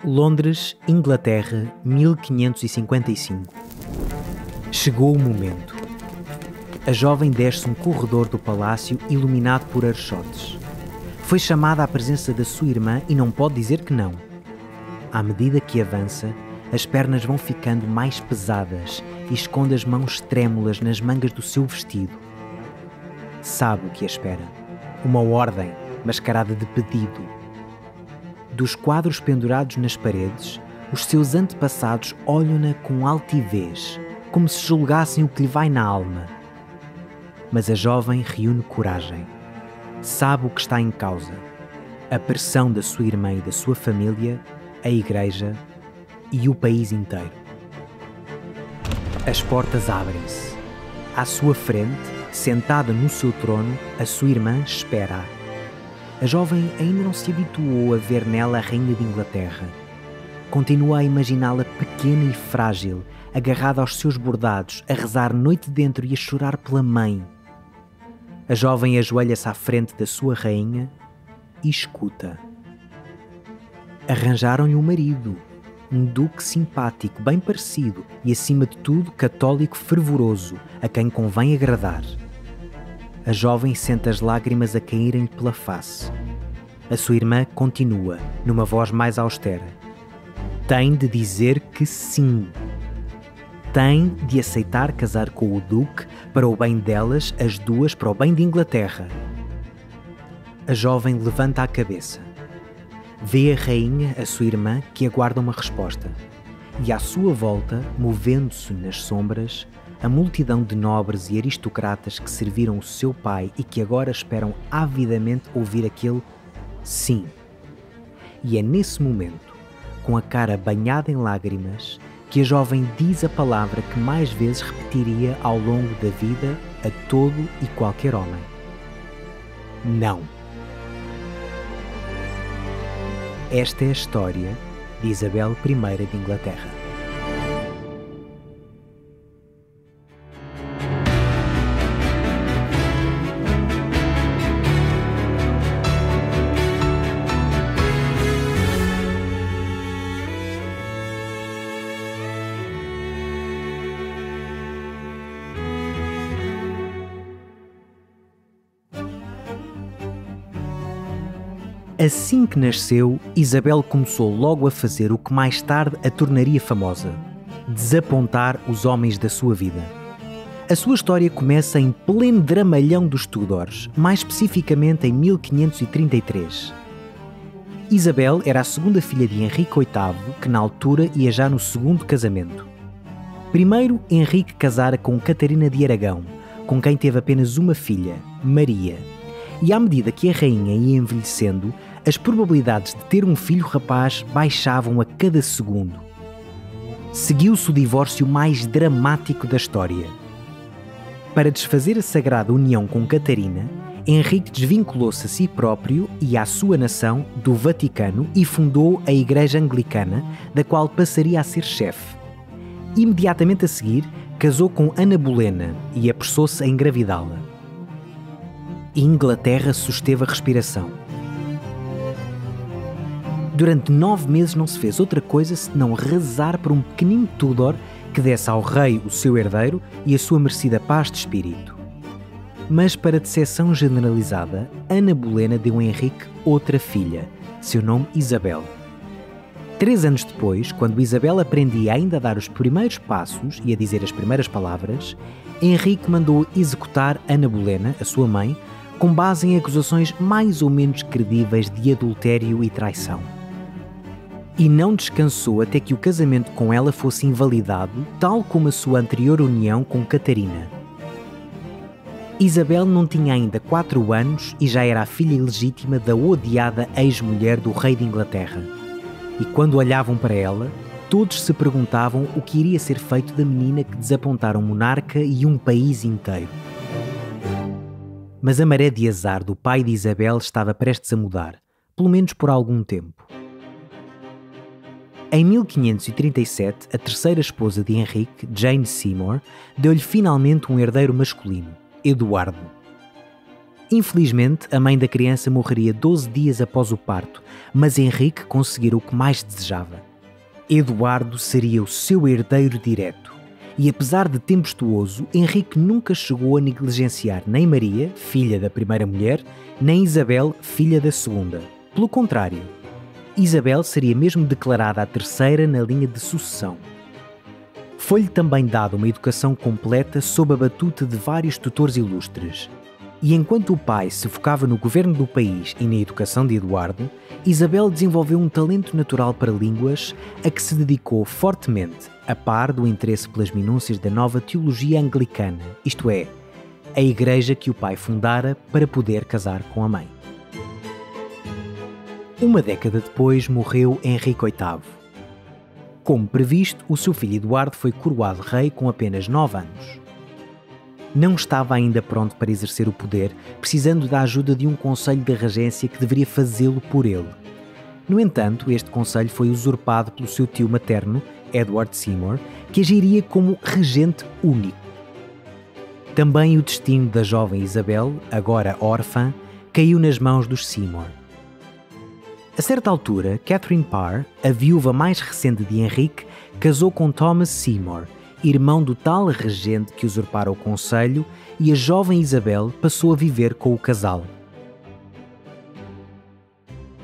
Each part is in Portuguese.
Londres, Inglaterra, 1555. Chegou o momento. A jovem desce um corredor do palácio iluminado por archotes. Foi chamada à presença da sua irmã e não pode dizer que não. À medida que avança, as pernas vão ficando mais pesadas e esconde as mãos trêmulas nas mangas do seu vestido. Sabe o que a espera. Uma ordem mascarada de pedido. Dos quadros pendurados nas paredes, os seus antepassados olham-na com altivez, como se julgassem o que lhe vai na alma. Mas a jovem reúne coragem. Sabe o que está em causa. A pressão da sua irmã e da sua família, a igreja e o país inteiro. As portas abrem-se. À sua frente, sentada no seu trono, a sua irmã espera. A jovem ainda não se habituou a ver nela a rainha de Inglaterra. Continua a imaginá-la pequena e frágil, agarrada aos seus bordados, a rezar noite dentro e a chorar pela mãe. A jovem ajoelha-se à frente da sua rainha e escuta. Arranjaram-lhe um marido, um duque simpático, bem parecido e, acima de tudo, católico fervoroso, a quem convém agradar. A jovem sente as lágrimas a caírem pela face. A sua irmã continua, numa voz mais austera. Tem de dizer que sim. Tem de aceitar casar com o duque para o bem delas, as duas para o bem de Inglaterra. A jovem levanta a cabeça. Vê a rainha, a sua irmã, que aguarda uma resposta. E à sua volta, movendo-se nas sombras, a multidão de nobres e aristocratas que serviram o seu pai e que agora esperam avidamente ouvir aquele sim. E é nesse momento, com a cara banhada em lágrimas, que a jovem diz a palavra que mais vezes repetiria ao longo da vida a todo e qualquer homem. Não. Esta é a história de Isabel I de Inglaterra. Assim que nasceu, Isabel começou logo a fazer o que mais tarde a tornaria famosa: desapontar os homens da sua vida. A sua história começa em pleno dramalhão dos Tudors, mais especificamente em 1533. Isabel era a segunda filha de Henrique VIII, que na altura ia já no segundo casamento. Primeiro, Henrique casara com Catarina de Aragão, com quem teve apenas uma filha, Maria. E à medida que a rainha ia envelhecendo, as probabilidades de ter um filho rapaz baixavam a cada segundo. Seguiu-se o divórcio mais dramático da história. Para desfazer a sagrada união com Catarina, Henrique desvinculou-se a si próprio e à sua nação do Vaticano e fundou a Igreja Anglicana, da qual passaria a ser chefe. Imediatamente a seguir, casou com Ana Bolena e apressou-se a engravidá-la. Inglaterra susteve a respiração. Durante 9 meses não se fez outra coisa senão rezar por um pequenino Tudor que desse ao rei o seu herdeiro e a sua merecida paz de espírito. Mas, para decepção generalizada, Ana Bolena deu a Henrique outra filha, seu nome Isabel. 3 anos depois, quando Isabel aprendia ainda a dar os primeiros passos e a dizer as primeiras palavras, Henrique mandou executar Ana Bolena, a sua mãe, com base em acusações mais ou menos credíveis de adultério e traição. E não descansou até que o casamento com ela fosse invalidado, tal como a sua anterior união com Catarina. Isabel não tinha ainda 4 anos e já era a filha ilegítima da odiada ex-mulher do rei de Inglaterra. E quando olhavam para ela, todos se perguntavam o que iria ser feito da menina que desapontara um monarca e um país inteiro. Mas a maré de azar do pai de Isabel estava prestes a mudar, pelo menos por algum tempo. Em 1537, a terceira esposa de Henrique, Jane Seymour, deu-lhe finalmente um herdeiro masculino, Eduardo. Infelizmente, a mãe da criança morreria 12 dias após o parto, mas Henrique conseguira o que mais desejava. Eduardo seria o seu herdeiro direto. E apesar de tempestuoso, Henrique nunca chegou a negligenciar nem Maria, filha da primeira mulher, nem Isabel, filha da segunda. Pelo contrário, Isabel seria mesmo declarada a terceira na linha de sucessão. Foi-lhe também dada uma educação completa sob a batuta de vários tutores ilustres. E enquanto o pai se focava no governo do país e na educação de Eduardo, Isabel desenvolveu um talento natural para línguas a que se dedicou fortemente, a par do interesse pelas minúcias da nova teologia anglicana, isto é, a igreja que o pai fundara para poder casar com a mãe. Uma década depois morreu Henrique VIII. Como previsto, o seu filho Eduardo foi coroado rei com apenas 9 anos. Não estava ainda pronto para exercer o poder, precisando da ajuda de um conselho de regência que deveria fazê-lo por ele. No entanto, este conselho foi usurpado pelo seu tio materno, Edward Seymour, que agiria como regente único. Também o destino da jovem Isabel, agora órfã, caiu nas mãos dos Seymour. A certa altura, Catherine Parr, a viúva mais recente de Henrique, casou com Thomas Seymour, irmão do tal regente que usurpara o conselho, e a jovem Isabel passou a viver com o casal.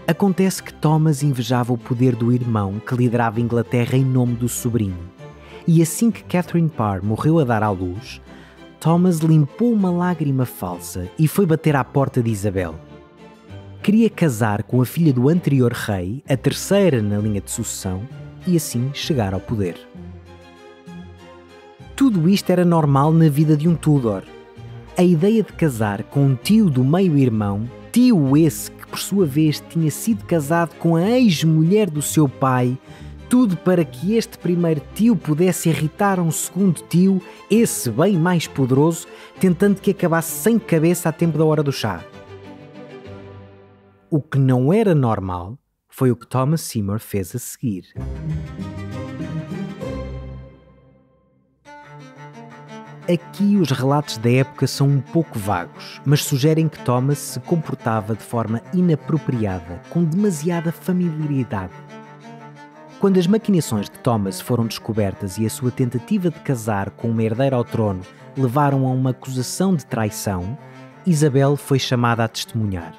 Acontece que Thomas invejava o poder do irmão que liderava a Inglaterra em nome do sobrinho. E assim que Catherine Parr morreu a dar à luz, Thomas limpou uma lágrima falsa e foi bater à porta de Isabel. Queria casar com a filha do anterior rei, a terceira na linha de sucessão, e assim chegar ao poder. Tudo isto era normal na vida de um Tudor. A ideia de casar com um tio do meio-irmão, tio esse que por sua vez tinha sido casado com a ex-mulher do seu pai, tudo para que este primeiro tio pudesse irritar um segundo tio, esse bem mais poderoso, tentando que acabasse sem cabeça a tempo da hora do chá. O que não era normal foi o que Thomas Seymour fez a seguir. Aqui os relatos da época são um pouco vagos, mas sugerem que Thomas se comportava de forma inapropriada, com demasiada familiaridade. Quando as maquinações de Thomas foram descobertas e a sua tentativa de casar com uma herdeira ao trono levaram a uma acusação de traição, Isabel foi chamada a testemunhar.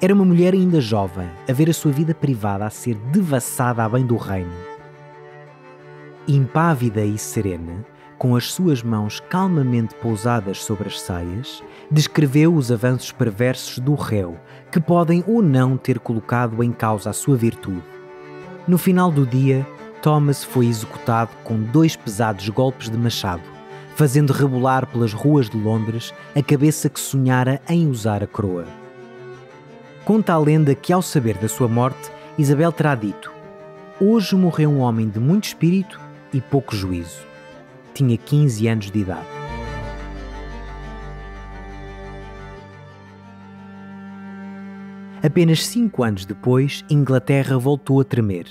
Era uma mulher ainda jovem, a ver a sua vida privada a ser devassada a bem do reino. Impávida e serena, com as suas mãos calmamente pousadas sobre as saias, descreveu os avanços perversos do réu, que podem ou não ter colocado em causa a sua virtude. No final do dia, Thomas foi executado com 2 pesados golpes de machado, fazendo rebolar pelas ruas de Londres a cabeça que sonhara em usar a coroa. Conta a lenda que, ao saber da sua morte, Isabel terá dito: "Hoje morreu um homem de muito espírito e pouco juízo." Tinha 15 anos de idade. Apenas 5 anos depois, Inglaterra voltou a tremer.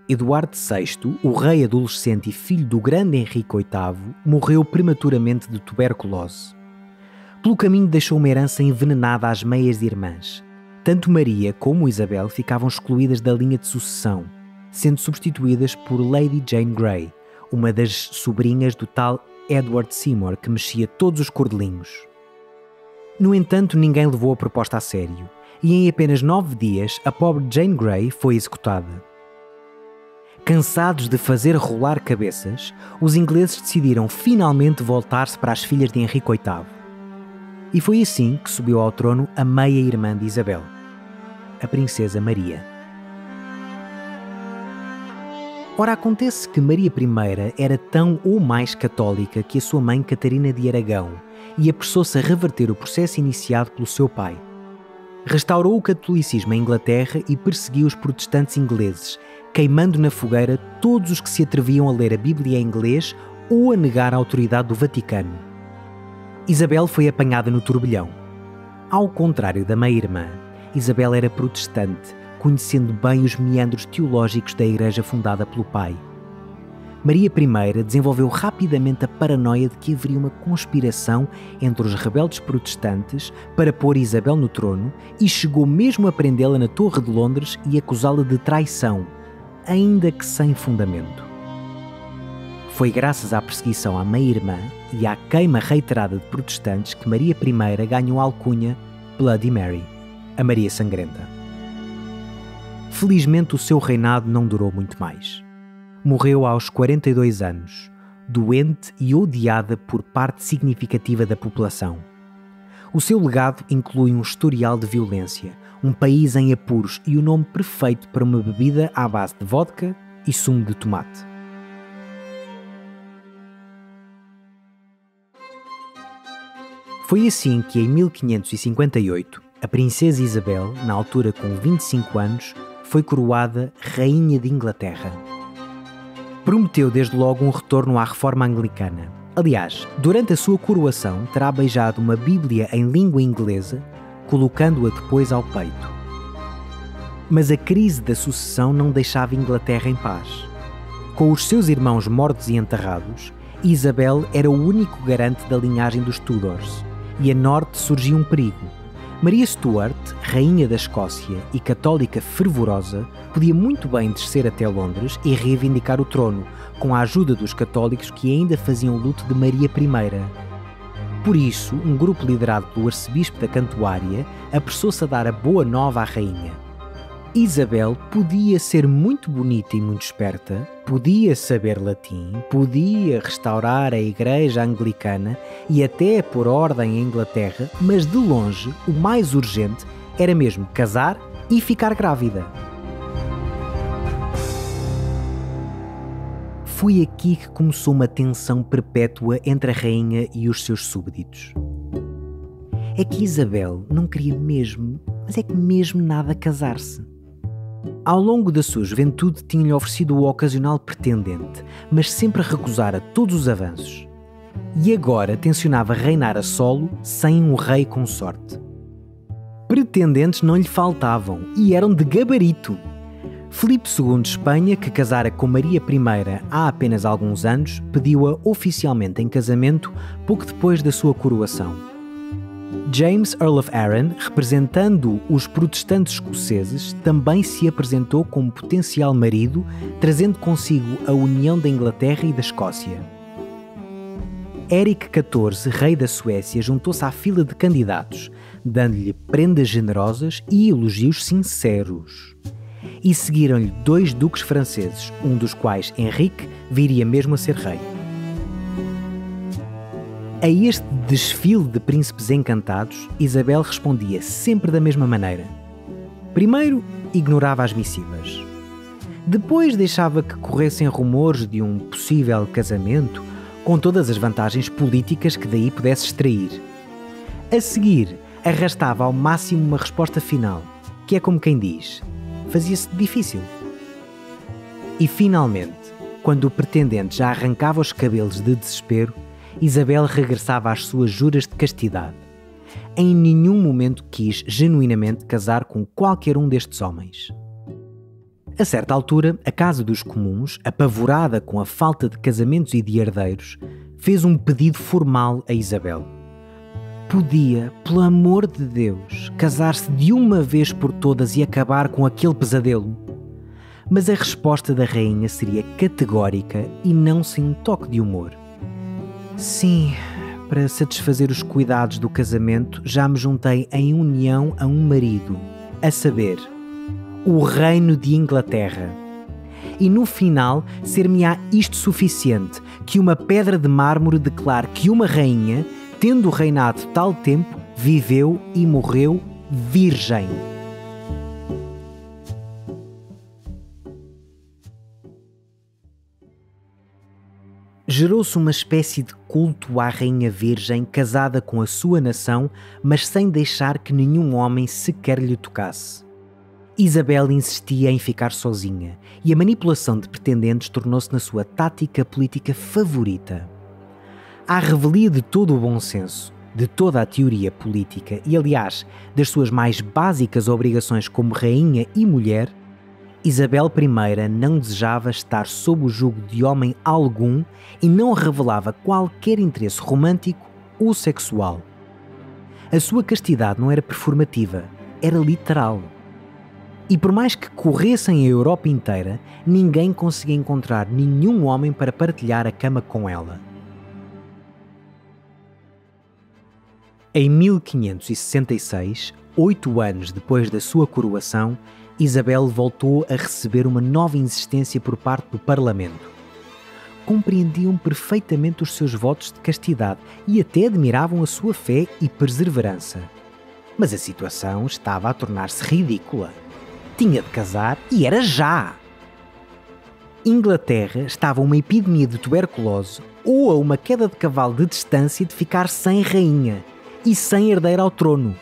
Eduardo VI, o rei adolescente e filho do grande Henrique VIII, morreu prematuramente de tuberculose. Pelo caminho deixou uma herança envenenada às meias irmãs. Tanto Maria como Isabel ficavam excluídas da linha de sucessão, sendo substituídas por Lady Jane Grey, uma das sobrinhas do tal Edward Seymour que mexia todos os cordelinhos. No entanto, ninguém levou a proposta a sério, e em apenas 9 dias a pobre Jane Grey foi executada. Cansados de fazer rolar cabeças, os ingleses decidiram finalmente voltar-se para as filhas de Henrique VIII. E foi assim que subiu ao trono a meia-irmã de Isabel, a princesa Maria. Ora, acontece que Maria I era tão ou mais católica que a sua mãe Catarina de Aragão e apressou-se a reverter o processo iniciado pelo seu pai. Restaurou o catolicismo em Inglaterra e perseguiu os protestantes ingleses, queimando na fogueira todos os que se atreviam a ler a Bíblia em inglês ou a negar a autoridade do Vaticano. Isabel foi apanhada no turbilhão. Ao contrário da meia-irmã, Isabel era protestante, conhecendo bem os meandros teológicos da igreja fundada pelo pai. Maria I desenvolveu rapidamente a paranoia de que haveria uma conspiração entre os rebeldes protestantes para pôr Isabel no trono e chegou mesmo a prendê-la na Torre de Londres e acusá-la de traição, ainda que sem fundamento. Foi graças à perseguição à meia-irmã e à queima reiterada de protestantes que Maria I ganhou a alcunha Bloody Mary, a Maria Sangrenta. Felizmente o seu reinado não durou muito mais. Morreu aos 42 anos, doente e odiada por parte significativa da população. O seu legado inclui um historial de violência, um país em apuros e o nome perfeito para uma bebida à base de vodka e sumo de tomate. Foi assim que, em 1558, a princesa Isabel, na altura com 25 anos, foi coroada Rainha de Inglaterra. Prometeu desde logo um retorno à reforma anglicana. Aliás, durante a sua coroação terá beijado uma Bíblia em língua inglesa, colocando-a depois ao peito. Mas a crise da sucessão não deixava a Inglaterra em paz. Com os seus irmãos mortos e enterrados, Isabel era o único garante da linhagem dos Tudors, e a norte surgia um perigo. Maria Stuart, rainha da Escócia e católica fervorosa, podia muito bem descer até Londres e reivindicar o trono, com a ajuda dos católicos que ainda faziam luto de Maria I. Por isso, um grupo liderado pelo arcebispo da Cantuária apressou-se a dar a boa nova à rainha. Isabel podia ser muito bonita e muito esperta, podia saber latim, podia restaurar a igreja anglicana e até pôr ordem em Inglaterra, mas de longe o mais urgente era mesmo casar e ficar grávida. Foi aqui que começou uma tensão perpétua entre a rainha e os seus súbditos. É que Isabel não queria mesmo, mas é que mesmo nada casar-se. Ao longo da sua juventude tinha-lhe oferecido o ocasional pretendente, mas sempre recusara todos os avanços. E agora tencionava reinar a solo sem um rei consorte. Pretendentes não lhe faltavam e eram de gabarito. Filipe II de Espanha, que casara com Maria I há apenas alguns anos, pediu-a oficialmente em casamento pouco depois da sua coroação. James, Earl of Arran, representando os protestantes escoceses, também se apresentou como potencial marido, trazendo consigo a união da Inglaterra e da Escócia. Henrique XIV, rei da Suécia, juntou-se à fila de candidatos, dando-lhe prendas generosas e elogios sinceros. E seguiram-lhe 2 duques franceses, um dos quais, Henrique, viria mesmo a ser rei. A este desfile de príncipes encantados, Isabel respondia sempre da mesma maneira. Primeiro, ignorava as missivas. Depois deixava que corressem rumores de um possível casamento, com todas as vantagens políticas que daí pudesse extrair. A seguir, arrastava ao máximo uma resposta final, que é como quem diz, fazia-se difícil. E finalmente, quando o pretendente já arrancava os cabelos de desespero, Isabel regressava às suas juras de castidade. Em nenhum momento quis genuinamente casar com qualquer um destes homens. A certa altura, a Casa dos Comuns, apavorada com a falta de casamentos e de herdeiros, fez um pedido formal a Isabel. Podia, pelo amor de Deus, casar-se de uma vez por todas e acabar com aquele pesadelo. Mas a resposta da rainha seria categórica e não sem um toque de humor. Sim, para satisfazer os cuidados do casamento, já me juntei em união a um marido, a saber, o Reino de Inglaterra. E no final, ser-me-á isto suficiente, que uma pedra de mármore declare que uma rainha, tendo reinado tal tempo, viveu e morreu virgem. Gerou-se uma espécie de culto à Rainha Virgem casada com a sua nação, mas sem deixar que nenhum homem sequer lhe tocasse. Isabel insistia em ficar sozinha e a manipulação de pretendentes tornou-se na sua tática política favorita. À revelia de todo o bom senso, de toda a teoria política e, aliás, das suas mais básicas obrigações como rainha e mulher, Isabel I não desejava estar sob o jugo de homem algum e não revelava qualquer interesse romântico ou sexual. A sua castidade não era performativa, era literal. E por mais que corressem a Europa inteira, ninguém conseguia encontrar nenhum homem para partilhar a cama com ela. Em 1566, 8 anos depois da sua coroação, Isabel voltou a receber uma nova insistência por parte do Parlamento. Compreendiam perfeitamente os seus votos de castidade e até admiravam a sua fé e perseverança. Mas a situação estava a tornar-se ridícula. Tinha de casar e era já! Inglaterra estava a uma epidemia de tuberculose ou a uma queda de cavalo de distância de ficar sem rainha e sem herdeira ao trono.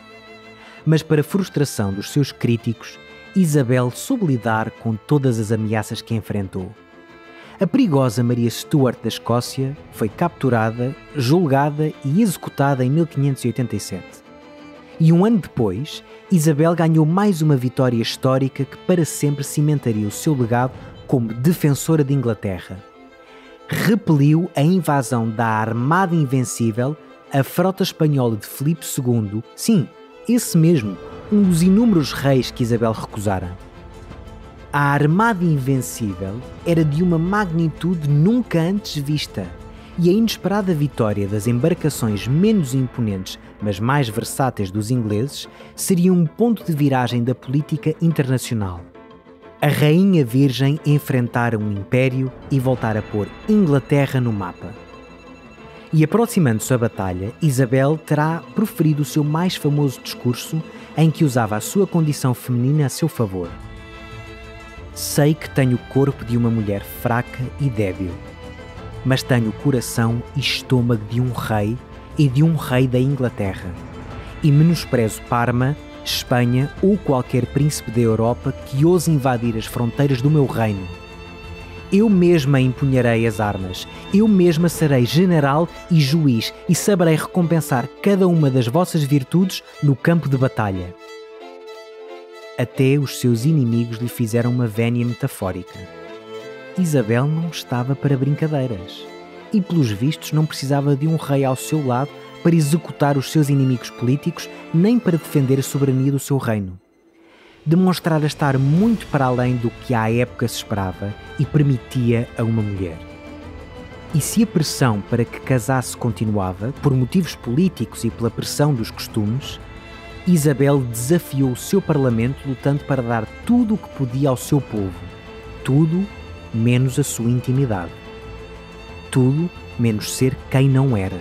Mas para frustração dos seus críticos, Isabel soube lidar com todas as ameaças que enfrentou. A perigosa Maria Stuart da Escócia foi capturada, julgada e executada em 1587. E um ano depois, Isabel ganhou mais uma vitória histórica que para sempre cimentaria o seu legado como defensora de Inglaterra. Repeliu a invasão da Armada Invencível, a frota espanhola de Filipe II, sim, esse mesmo, um dos inúmeros reis que Isabel recusara. A Armada Invencível era de uma magnitude nunca antes vista, e a inesperada vitória das embarcações menos imponentes, mas mais versáteis dos ingleses, seria um ponto de viragem da política internacional. A Rainha Virgem enfrentara um império e voltara a pôr Inglaterra no mapa. E aproximando-se a batalha, Isabel terá proferido o seu mais famoso discurso em que usava a sua condição feminina a seu favor. Sei que tenho o corpo de uma mulher fraca e débil, mas tenho o coração e estômago de um rei e de um rei da Inglaterra, e menosprezo Parma, Espanha ou qualquer príncipe da Europa que ouse invadir as fronteiras do meu reino. Eu mesma empunharei as armas, eu mesma serei general e juiz e saberei recompensar cada uma das vossas virtudes no campo de batalha. Até os seus inimigos lhe fizeram uma vénia metafórica. Isabel não estava para brincadeiras e, pelos vistos, não precisava de um rei ao seu lado para executar os seus inimigos políticos nem para defender a soberania do seu reino. Demonstrara estar muito para além do que à época se esperava e permitia a uma mulher. E se a pressão para que casasse continuava, por motivos políticos e pela pressão dos costumes, Isabel desafiou o seu parlamento lutando para dar tudo o que podia ao seu povo. Tudo menos a sua intimidade. Tudo menos ser quem não era.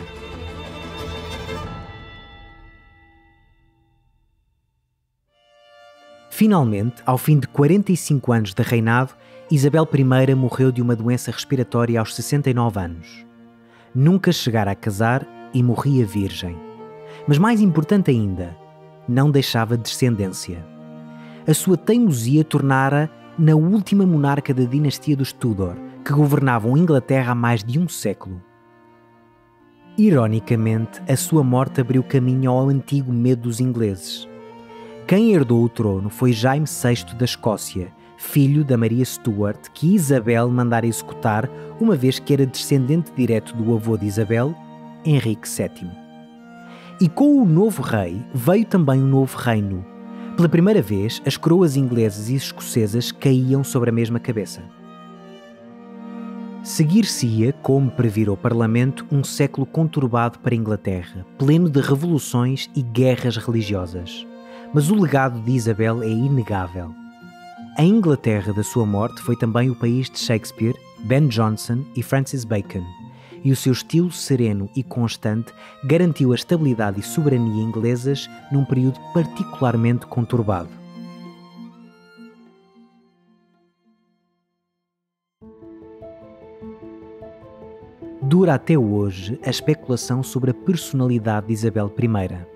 Finalmente, ao fim de 45 anos de reinado, Isabel I morreu de uma doença respiratória aos 69 anos. Nunca chegara a casar e morria virgem. Mas mais importante ainda, não deixava descendência. A sua teimosia tornara na última monarca da dinastia dos Tudor, que governavam Inglaterra há mais de um século. Ironicamente, a sua morte abriu caminho ao antigo medo dos ingleses. Quem herdou o trono foi Jaime VI da Escócia, filho da Maria Stuart, que Isabel mandara executar, uma vez que era descendente direto do avô de Isabel, Henrique VII. E com o novo rei veio também um novo reino. Pela primeira vez, as coroas inglesas e escocesas caíam sobre a mesma cabeça. Seguir-se-ia, como previra o Parlamento, um século conturbado para a Inglaterra, pleno de revoluções e guerras religiosas. Mas o legado de Isabel é inegável. A Inglaterra da sua morte foi também o país de Shakespeare, Ben Jonson e Francis Bacon, e o seu estilo sereno e constante garantiu a estabilidade e soberania inglesas num período particularmente conturbado. Dura até hoje a especulação sobre a personalidade de Isabel I.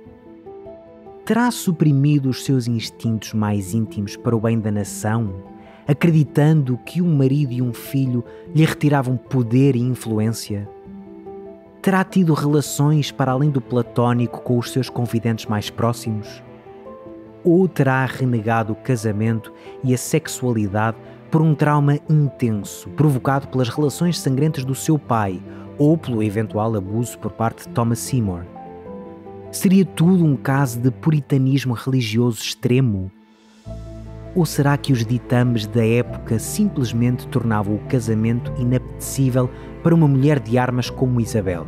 Terá suprimido os seus instintos mais íntimos para o bem da nação, acreditando que um marido e um filho lhe retiravam poder e influência? Terá tido relações para além do platónico com os seus confidentes mais próximos? ou terá renegado o casamento e a sexualidade por um trauma intenso, provocado pelas relações sangrentas do seu pai ou pelo eventual abuso por parte de Thomas Seymour? Seria tudo um caso de puritanismo religioso extremo? Ou será que os ditames da época simplesmente tornavam o casamento inapetecível para uma mulher de armas como Isabel?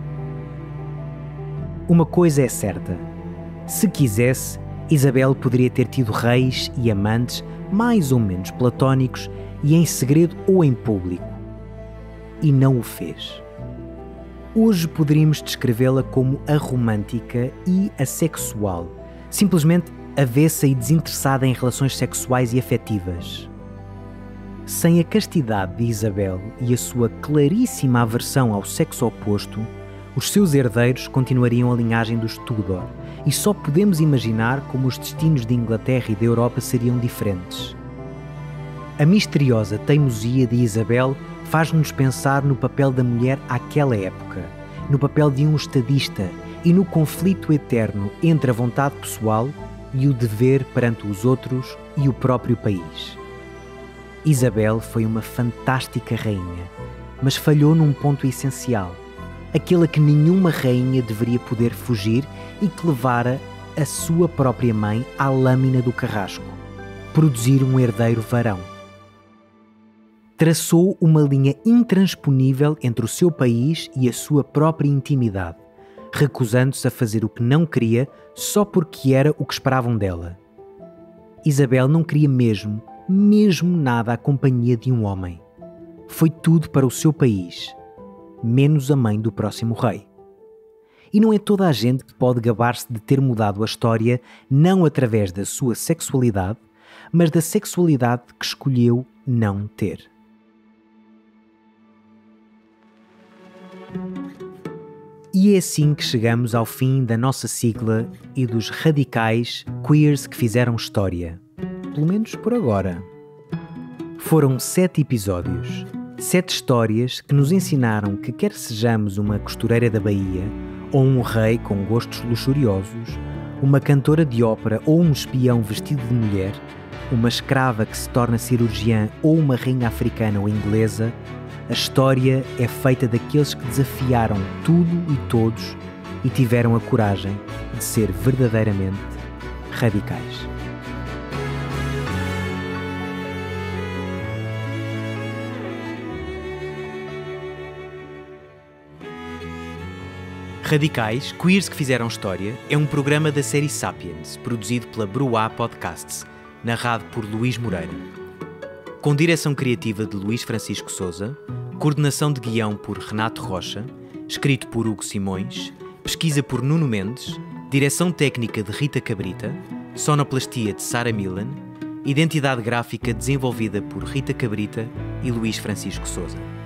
Uma coisa é certa: se quisesse, Isabel poderia ter tido reis e amantes mais ou menos platónicos e em segredo ou em público. E não o fez. Hoje poderíamos descrevê-la como aromântica e assexual, simplesmente avessa e desinteressada em relações sexuais e afetivas. Sem a castidade de Isabel e a sua claríssima aversão ao sexo oposto, os seus herdeiros continuariam a linhagem dos Tudor, e só podemos imaginar como os destinos de Inglaterra e da Europa seriam diferentes. A misteriosa teimosia de Isabel faz-nos pensar no papel da mulher àquela época, no papel de um estadista e no conflito eterno entre a vontade pessoal e o dever perante os outros e o próprio país. Isabel foi uma fantástica rainha, mas falhou num ponto essencial, aquele a que nenhuma rainha deveria poder fugir e que levara a sua própria mãe à lâmina do carrasco: produzir um herdeiro varão. Traçou uma linha intransponível entre o seu país e a sua própria intimidade, recusando-se a fazer o que não queria só porque era o que esperavam dela. Isabel não queria mesmo nada à companhia de um homem. Foi tudo para o seu país, menos a mãe do próximo rei. E não é toda a gente que pode gabar-se de ter mudado a história não através da sua sexualidade, mas da sexualidade que escolheu não ter. E é assim que chegamos ao fim da nossa sigla e dos radicais queers que fizeram história. Pelo menos por agora. Foram 7 episódios, 7 histórias que nos ensinaram que quer sejamos uma costureira da Bahia, ou um rei com gostos luxuriosos, uma cantora de ópera ou um espião vestido de mulher, uma escrava que se torna cirurgiã ou uma rainha africana ou inglesa, a história é feita daqueles que desafiaram tudo e todos e tiveram a coragem de ser verdadeiramente radicais. Radicais, Queers que Fizeram História é um programa da série Sapiens, produzido pela Bruá Podcasts, narrado por Luís Moreira. Com direção criativa de Luís Francisco Sousa, coordenação de guião por Renato Rocha, escrito por Hugo Simões, pesquisa por Nuno Mendes, direção técnica de Rita Cabrita, sonoplastia de Sara Milan, identidade gráfica desenvolvida por Rita Cabrita e Luís Francisco Sousa.